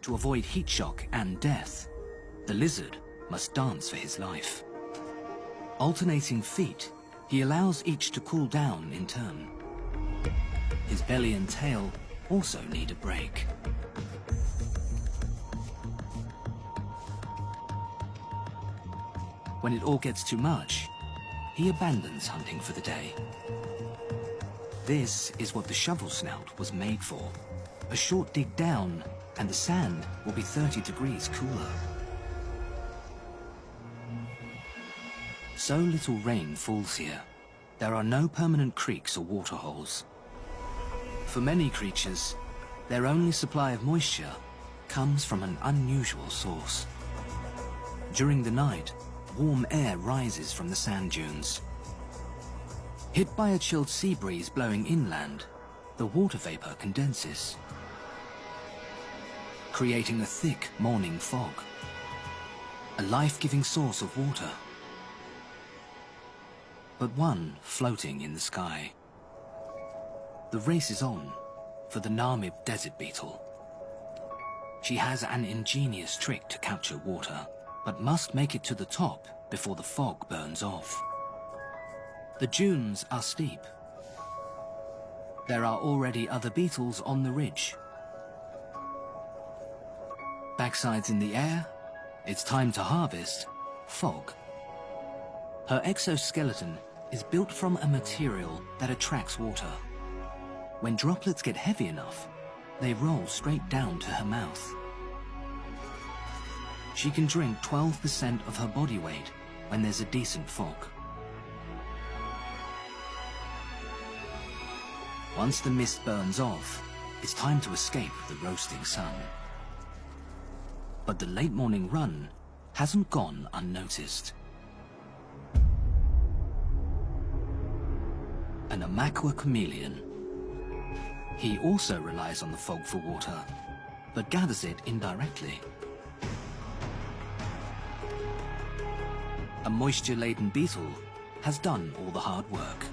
to avoid heat shock and death, the lizard must dance for his life. Alternating feet, he allows each to cool down in turn. His belly and tail also need a break. When it all gets too much, he abandons hunting for the day. This is what the shovel snout was made for. A short dig down, and the sand will be 30 degrees cooler. So little rain falls here. There are no permanent creeks or waterholes. For many creatures, their only supply of moisture comes from an unusual source. During the night, warm air rises from the sand dunes. Hit by a chilled sea breeze blowing inland, the water vapor condenses, creating a thick morning fog, a life-giving source of water, but one floating in the sky. The race is on for the Namib desert beetle. She has an ingenious trick to capture water, but must make it to the top before the fog burns off. The dunes are steep. There are already other beetles on the ridge. Backsides in the air, it's time to harvest fog. Her exoskeleton is built from a material that attracts water. When droplets get heavy enough, they roll straight down to her mouth. She can drink 12% of her body weight when there's a decent fog. Once the mist burns off, it's time to escape the roasting sun. But the late morning run hasn't gone unnoticed. An Amakua chameleon. He also relies on the fog for water, but gathers it indirectly. A moisture-laden beetle has done all the hard work.